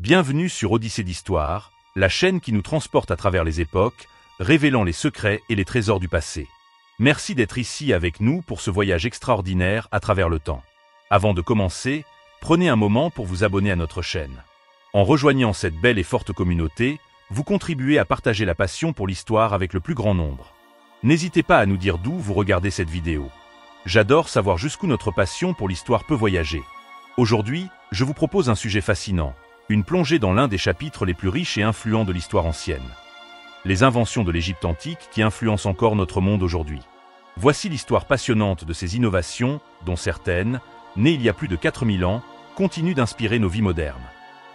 Bienvenue sur Odyssée d'Histoire, la chaîne qui nous transporte à travers les époques, révélant les secrets et les trésors du passé. Merci d'être ici avec nous pour ce voyage extraordinaire à travers le temps. Avant de commencer, prenez un moment pour vous abonner à notre chaîne. En rejoignant cette belle et forte communauté, vous contribuez à partager la passion pour l'histoire avec le plus grand nombre. N'hésitez pas à nous dire d'où vous regardez cette vidéo. J'adore savoir jusqu'où notre passion pour l'histoire peut voyager. Aujourd'hui, je vous propose un sujet fascinant, une plongée dans l'un des chapitres les plus riches et influents de l'histoire ancienne. Les inventions de l'Égypte antique qui influencent encore notre monde aujourd'hui. Voici l'histoire passionnante de ces innovations, dont certaines, nées il y a plus de 4000 ans, continuent d'inspirer nos vies modernes.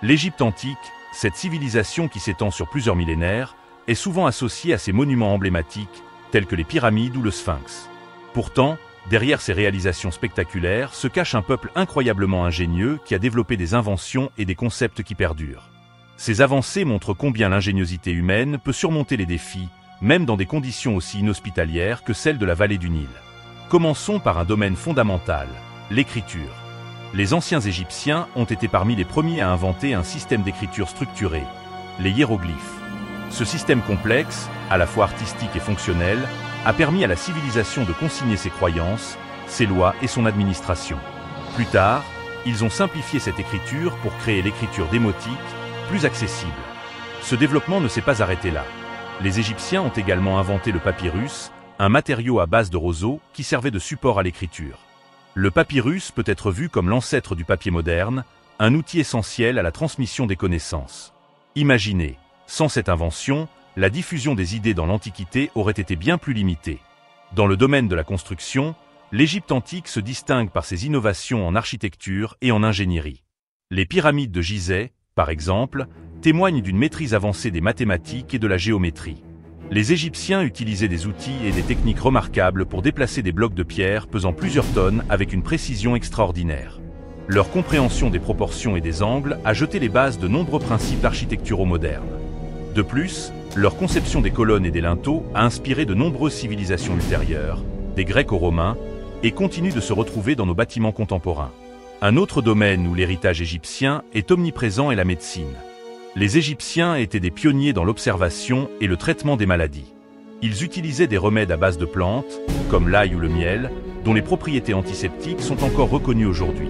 L'Égypte antique, cette civilisation qui s'étend sur plusieurs millénaires, est souvent associée à ces monuments emblématiques, tels que les pyramides ou le Sphinx. Pourtant, derrière ces réalisations spectaculaires se cache un peuple incroyablement ingénieux qui a développé des inventions et des concepts qui perdurent. Ces avancées montrent combien l'ingéniosité humaine peut surmonter les défis, même dans des conditions aussi inhospitalières que celles de la vallée du Nil. Commençons par un domaine fondamental, l'écriture. Les anciens Égyptiens ont été parmi les premiers à inventer un système d'écriture structuré, les hiéroglyphes. Ce système complexe, à la fois artistique et fonctionnel, a permis à la civilisation de consigner ses croyances, ses lois et son administration. Plus tard, ils ont simplifié cette écriture pour créer l'écriture démotique, plus accessible. Ce développement ne s'est pas arrêté là. Les Égyptiens ont également inventé le papyrus, un matériau à base de roseaux qui servait de support à l'écriture. Le papyrus peut être vu comme l'ancêtre du papier moderne, un outil essentiel à la transmission des connaissances. Imaginez, sans cette invention, la diffusion des idées dans l'Antiquité aurait été bien plus limitée. Dans le domaine de la construction, l'Égypte antique se distingue par ses innovations en architecture et en ingénierie. Les pyramides de Gizeh, par exemple, témoignent d'une maîtrise avancée des mathématiques et de la géométrie. Les Égyptiens utilisaient des outils et des techniques remarquables pour déplacer des blocs de pierre pesant plusieurs tonnes avec une précision extraordinaire. Leur compréhension des proportions et des angles a jeté les bases de nombreux principes architecturaux modernes. De plus, leur conception des colonnes et des linteaux a inspiré de nombreuses civilisations ultérieures, des Grecs aux Romains, et continue de se retrouver dans nos bâtiments contemporains. Un autre domaine où l'héritage égyptien est omniprésent est la médecine. Les Égyptiens étaient des pionniers dans l'observation et le traitement des maladies. Ils utilisaient des remèdes à base de plantes, comme l'ail ou le miel, dont les propriétés antiseptiques sont encore reconnues aujourd'hui.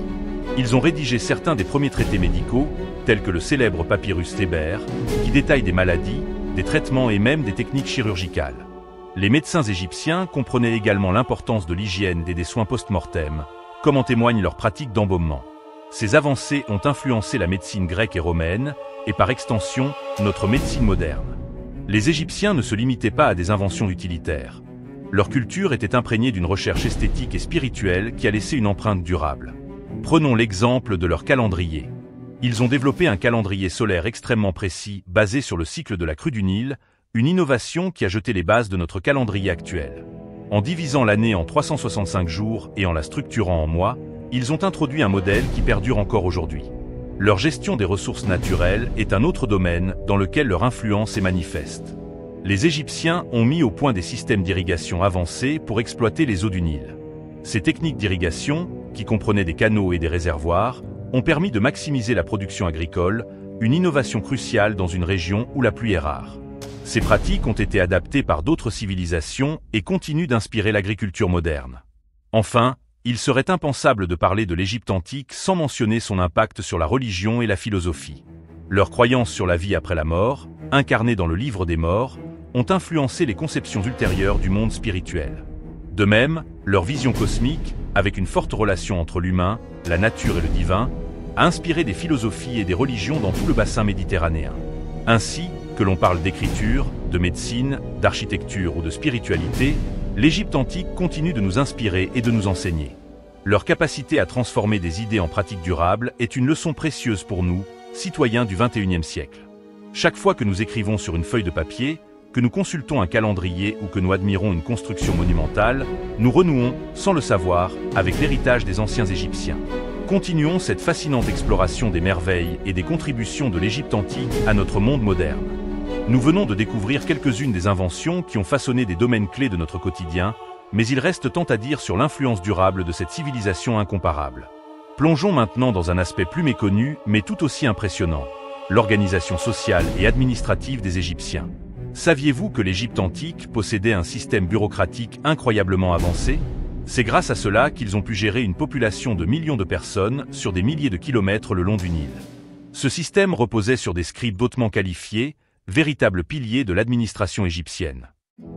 Ils ont rédigé certains des premiers traités médicaux, tels que le célèbre papyrus Tébert, qui détaille des maladies, des traitements et même des techniques chirurgicales. Les médecins égyptiens comprenaient également l'importance de l'hygiène et des soins post-mortem, comme en témoignent leurs pratiques d'embaumement. Ces avancées ont influencé la médecine grecque et romaine, et par extension, notre médecine moderne. Les Égyptiens ne se limitaient pas à des inventions utilitaires. Leur culture était imprégnée d'une recherche esthétique et spirituelle qui a laissé une empreinte durable. Prenons l'exemple de leur calendrier. Ils ont développé un calendrier solaire extrêmement précis, basé sur le cycle de la crue du Nil, une innovation qui a jeté les bases de notre calendrier actuel. En divisant l'année en 365 jours et en la structurant en mois, ils ont introduit un modèle qui perdure encore aujourd'hui. Leur gestion des ressources naturelles est un autre domaine dans lequel leur influence est manifeste. Les Égyptiens ont mis au point des systèmes d'irrigation avancés pour exploiter les eaux du Nil. Ces techniques d'irrigation, qui comprenaient des canaux et des réservoirs, ont permis de maximiser la production agricole, une innovation cruciale dans une région où la pluie est rare. Ces pratiques ont été adaptées par d'autres civilisations et continuent d'inspirer l'agriculture moderne. Enfin, il serait impensable de parler de l'Égypte antique sans mentionner son impact sur la religion et la philosophie. Leurs croyances sur la vie après la mort, incarnées dans le livre des morts, ont influencé les conceptions ultérieures du monde spirituel. De même, leur vision cosmique, avec une forte relation entre l'humain, la nature et le divin, a inspiré des philosophies et des religions dans tout le bassin méditerranéen. Ainsi, que l'on parle d'écriture, de médecine, d'architecture ou de spiritualité, l'Égypte antique continue de nous inspirer et de nous enseigner. Leur capacité à transformer des idées en pratiques durables est une leçon précieuse pour nous, citoyens du XXIe siècle. Chaque fois que nous écrivons sur une feuille de papier, que nous consultons un calendrier ou que nous admirons une construction monumentale, nous renouons, sans le savoir, avec l'héritage des anciens Égyptiens. Continuons cette fascinante exploration des merveilles et des contributions de l'Égypte antique à notre monde moderne. Nous venons de découvrir quelques-unes des inventions qui ont façonné des domaines clés de notre quotidien, mais il reste tant à dire sur l'influence durable de cette civilisation incomparable. Plongeons maintenant dans un aspect plus méconnu, mais tout aussi impressionnant. l'organisation sociale et administrative des Égyptiens. Saviez-vous que l'Égypte antique possédait un système bureaucratique incroyablement avancé? C'est grâce à cela qu'ils ont pu gérer une population de millions de personnes sur des milliers de kilomètres le long du Nil. Ce système reposait sur des scribes hautement qualifiés, véritables piliers de l'administration égyptienne.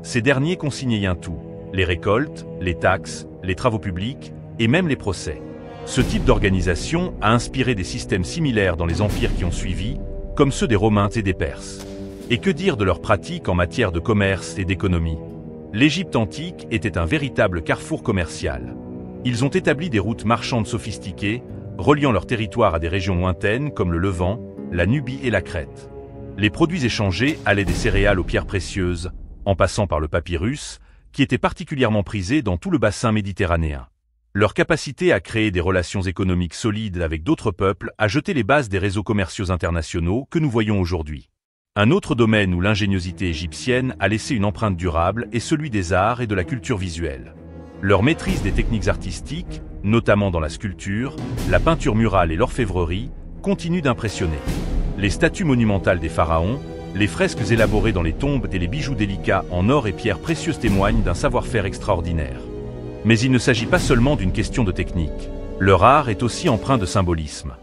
Ces derniers consignaient un tout, les récoltes, les taxes, les travaux publics et même les procès. Ce type d'organisation a inspiré des systèmes similaires dans les empires qui ont suivi, comme ceux des Romains et des Perses. Et que dire de leurs pratiques en matière de commerce et d'économie? L'Égypte antique était un véritable carrefour commercial. Ils ont établi des routes marchandes sophistiquées, reliant leur territoire à des régions lointaines comme le Levant, la Nubie et la Crète. Les produits échangés allaient des céréales aux pierres précieuses, en passant par le papyrus, qui était particulièrement prisé dans tout le bassin méditerranéen. Leur capacité à créer des relations économiques solides avec d'autres peuples a jeté les bases des réseaux commerciaux internationaux que nous voyons aujourd'hui. Un autre domaine où l'ingéniosité égyptienne a laissé une empreinte durable est celui des arts et de la culture visuelle. Leur maîtrise des techniques artistiques, notamment dans la sculpture, la peinture murale et l'orfèvrerie, continue d'impressionner. Les statues monumentales des pharaons, les fresques élaborées dans les tombes et les bijoux délicats en or et pierres précieuses témoignent d'un savoir-faire extraordinaire. Mais il ne s'agit pas seulement d'une question de technique. Leur art est aussi empreint de symbolisme.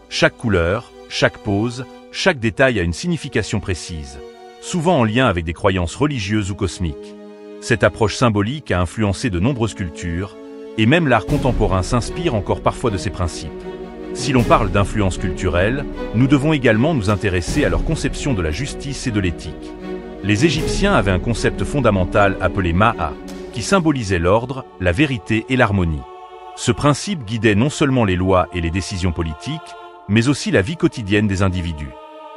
Chaque couleur, chaque pose, chaque détail a une signification précise, souvent en lien avec des croyances religieuses ou cosmiques. Cette approche symbolique a influencé de nombreuses cultures, et même l'art contemporain s'inspire encore parfois de ces principes. Si l'on parle d'influence culturelle, nous devons également nous intéresser à leur conception de la justice et de l'éthique. Les Égyptiens avaient un concept fondamental appelé Ma'a, qui symbolisait l'ordre, la vérité et l'harmonie. Ce principe guidait non seulement les lois et les décisions politiques, mais aussi la vie quotidienne des individus.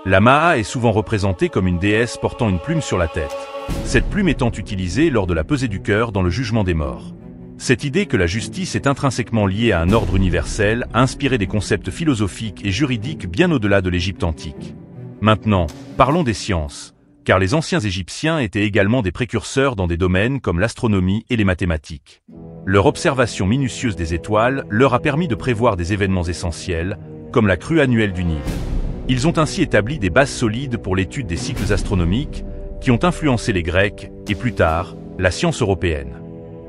La Ma'a est souvent représentée comme une déesse portant une plume sur la tête, cette plume étant utilisée lors de la pesée du cœur dans le jugement des morts. Cette idée que la justice est intrinsèquement liée à un ordre universel a inspiré des concepts philosophiques et juridiques bien au-delà de l'Égypte antique. Maintenant, parlons des sciences, car les anciens Égyptiens étaient également des précurseurs dans des domaines comme l'astronomie et les mathématiques. Leur observation minutieuse des étoiles leur a permis de prévoir des événements essentiels, comme la crue annuelle du Nil. Ils ont ainsi établi des bases solides pour l'étude des cycles astronomiques, qui ont influencé les Grecs et plus tard, la science européenne.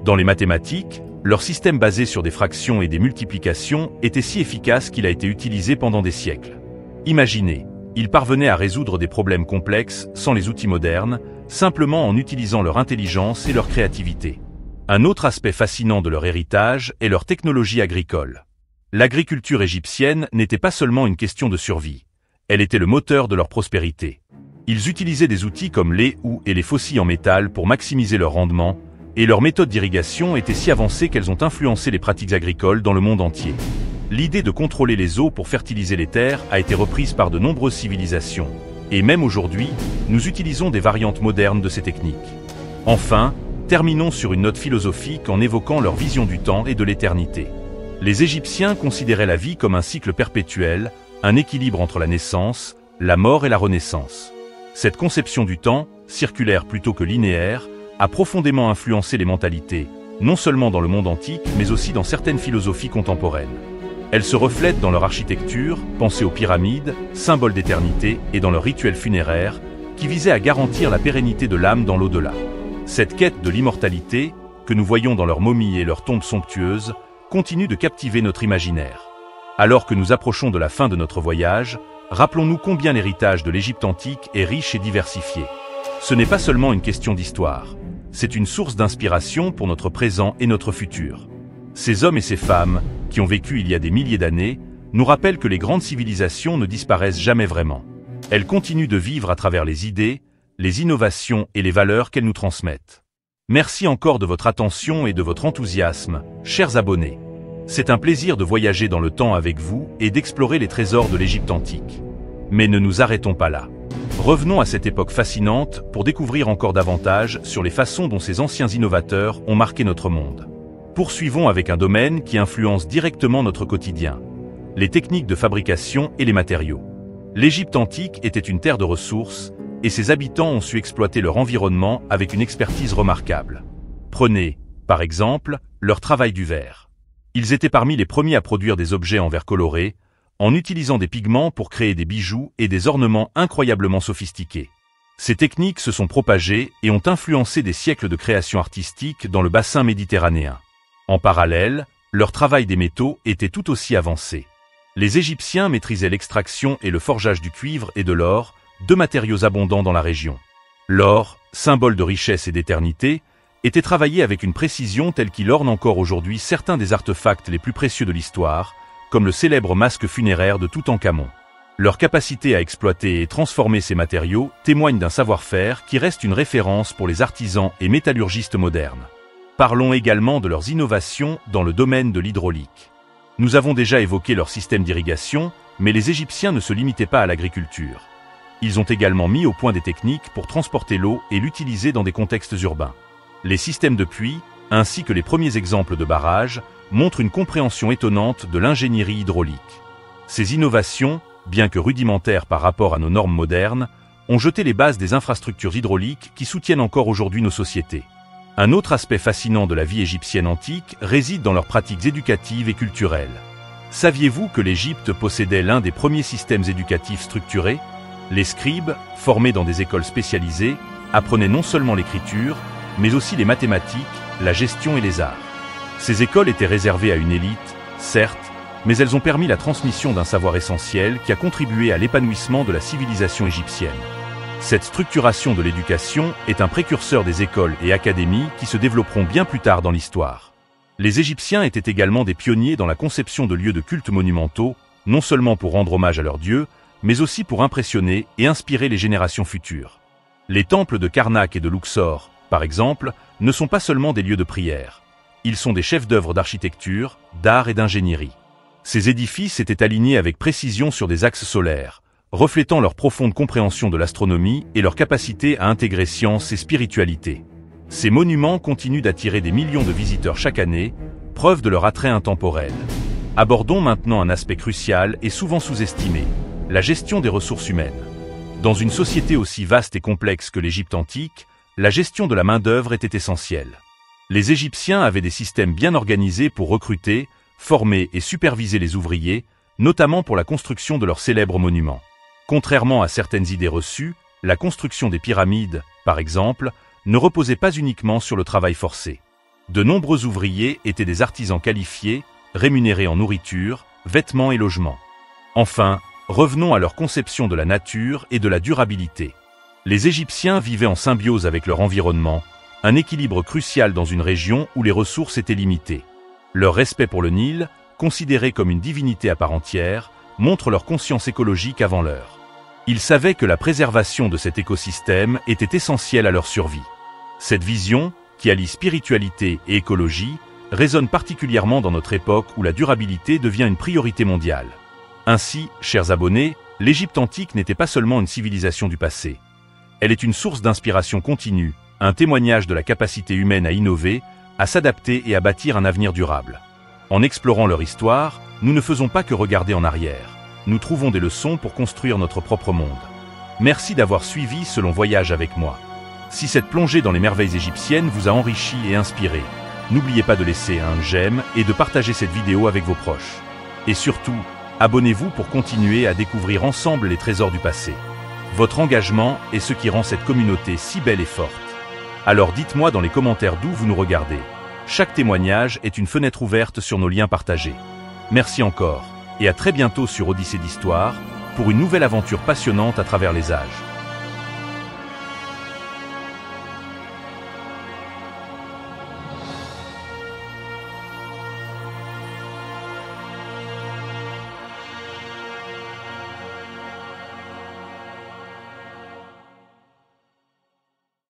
Dans les mathématiques, leur système basé sur des fractions et des multiplications était si efficace qu'il a été utilisé pendant des siècles. Imaginez, ils parvenaient à résoudre des problèmes complexes sans les outils modernes, simplement en utilisant leur intelligence et leur créativité. Un autre aspect fascinant de leur héritage est leur technologie agricole. L'agriculture égyptienne n'était pas seulement une question de survie, elle était le moteur de leur prospérité. Ils utilisaient des outils comme les houes et les faucilles en métal pour maximiser leur rendement, et leurs méthodes d'irrigation étaient si avancées qu'elles ont influencé les pratiques agricoles dans le monde entier. L'idée de contrôler les eaux pour fertiliser les terres a été reprise par de nombreuses civilisations, et même aujourd'hui, nous utilisons des variantes modernes de ces techniques. Enfin, terminons sur une note philosophique en évoquant leur vision du temps et de l'éternité. Les Égyptiens considéraient la vie comme un cycle perpétuel, un équilibre entre la naissance, la mort et la renaissance. Cette conception du temps, circulaire plutôt que linéaire, a profondément influencé les mentalités, non seulement dans le monde antique, mais aussi dans certaines philosophies contemporaines. Elle se reflète dans leur architecture, pensée aux pyramides, symboles d'éternité, et dans leurs rituels funéraires, qui visaient à garantir la pérennité de l'âme dans l'au-delà. Cette quête de l'immortalité, que nous voyons dans leurs momies et leurs tombes somptueuses, continue de captiver notre imaginaire. Alors que nous approchons de la fin de notre voyage, rappelons-nous combien l'héritage de l'Égypte antique est riche et diversifié. Ce n'est pas seulement une question d'histoire, c'est une source d'inspiration pour notre présent et notre futur. Ces hommes et ces femmes, qui ont vécu il y a des milliers d'années, nous rappellent que les grandes civilisations ne disparaissent jamais vraiment. Elles continuent de vivre à travers les idées, les innovations et les valeurs qu'elles nous transmettent. Merci encore de votre attention et de votre enthousiasme, chers abonnés. C'est un plaisir de voyager dans le temps avec vous et d'explorer les trésors de l'Égypte antique. Mais ne nous arrêtons pas là. Revenons à cette époque fascinante pour découvrir encore davantage sur les façons dont ces anciens innovateurs ont marqué notre monde. Poursuivons avec un domaine qui influence directement notre quotidien, les techniques de fabrication et les matériaux. L'Égypte antique était une terre de ressources, et ses habitants ont su exploiter leur environnement avec une expertise remarquable. Prenez, par exemple, leur travail du verre. Ils étaient parmi les premiers à produire des objets en verre coloré, en utilisant des pigments pour créer des bijoux et des ornements incroyablement sophistiqués. Ces techniques se sont propagées et ont influencé des siècles de création artistique dans le bassin méditerranéen. En parallèle, leur travail des métaux était tout aussi avancé. Les Égyptiens maîtrisaient l'extraction et le forgeage du cuivre et de l'or, deux matériaux abondants dans la région. L'or, symbole de richesse et d'éternité, était travaillé avec une précision telle qu'il orne encore aujourd'hui certains des artefacts les plus précieux de l'histoire, comme le célèbre masque funéraire de Toutankhamon. Leur capacité à exploiter et transformer ces matériaux témoigne d'un savoir-faire qui reste une référence pour les artisans et métallurgistes modernes. Parlons également de leurs innovations dans le domaine de l'hydraulique. Nous avons déjà évoqué leur système d'irrigation, mais les Égyptiens ne se limitaient pas à l'agriculture. Ils ont également mis au point des techniques pour transporter l'eau et l'utiliser dans des contextes urbains. Les systèmes de puits, ainsi que les premiers exemples de barrages, montrent une compréhension étonnante de l'ingénierie hydraulique. Ces innovations, bien que rudimentaires par rapport à nos normes modernes, ont jeté les bases des infrastructures hydrauliques qui soutiennent encore aujourd'hui nos sociétés. Un autre aspect fascinant de la vie égyptienne antique réside dans leurs pratiques éducatives et culturelles. Saviez-vous que l'Égypte possédait l'un des premiers systèmes éducatifs structurés ? Les scribes, formés dans des écoles spécialisées, apprenaient non seulement l'écriture, mais aussi les mathématiques, la gestion et les arts. Ces écoles étaient réservées à une élite, certes, mais elles ont permis la transmission d'un savoir essentiel qui a contribué à l'épanouissement de la civilisation égyptienne. Cette structuration de l'éducation est un précurseur des écoles et académies qui se développeront bien plus tard dans l'histoire. Les Égyptiens étaient également des pionniers dans la conception de lieux de culte monumentaux, non seulement pour rendre hommage à leurs dieux, mais aussi pour impressionner et inspirer les générations futures. Les temples de Karnak et de Luxor, par exemple, ne sont pas seulement des lieux de prière. Ils sont des chefs-d'œuvre d'architecture, d'art et d'ingénierie. Ces édifices étaient alignés avec précision sur des axes solaires, reflétant leur profonde compréhension de l'astronomie et leur capacité à intégrer science et spiritualité. Ces monuments continuent d'attirer des millions de visiteurs chaque année, preuve de leur attrait intemporel. Abordons maintenant un aspect crucial et souvent sous-estimé, la gestion des ressources humaines. Dans une société aussi vaste et complexe que l'Égypte antique, la gestion de la main-d'œuvre était essentielle. Les Égyptiens avaient des systèmes bien organisés pour recruter, former et superviser les ouvriers, notamment pour la construction de leurs célèbres monuments. Contrairement à certaines idées reçues, la construction des pyramides, par exemple, ne reposait pas uniquement sur le travail forcé. De nombreux ouvriers étaient des artisans qualifiés, rémunérés en nourriture, vêtements et logements. Enfin, revenons à leur conception de la nature et de la durabilité. Les Égyptiens vivaient en symbiose avec leur environnement, un équilibre crucial dans une région où les ressources étaient limitées. Leur respect pour le Nil, considéré comme une divinité à part entière, montre leur conscience écologique avant l'heure. Ils savaient que la préservation de cet écosystème était essentielle à leur survie. Cette vision, qui allie spiritualité et écologie, résonne particulièrement dans notre époque où la durabilité devient une priorité mondiale. Ainsi, chers abonnés, l'Égypte antique n'était pas seulement une civilisation du passé. Elle est une source d'inspiration continue, un témoignage de la capacité humaine à innover, à s'adapter et à bâtir un avenir durable. En explorant leur histoire, nous ne faisons pas que regarder en arrière. Nous trouvons des leçons pour construire notre propre monde. Merci d'avoir suivi ce long voyage avec moi. Si cette plongée dans les merveilles égyptiennes vous a enrichi et inspiré, n'oubliez pas de laisser un j'aime et de partager cette vidéo avec vos proches. Et surtout, abonnez-vous pour continuer à découvrir ensemble les trésors du passé. Votre engagement est ce qui rend cette communauté si belle et forte. Alors dites-moi dans les commentaires d'où vous nous regardez. Chaque témoignage est une fenêtre ouverte sur nos liens partagés. Merci encore, et à très bientôt sur Odyssée d'Histoire, pour une nouvelle aventure passionnante à travers les âges.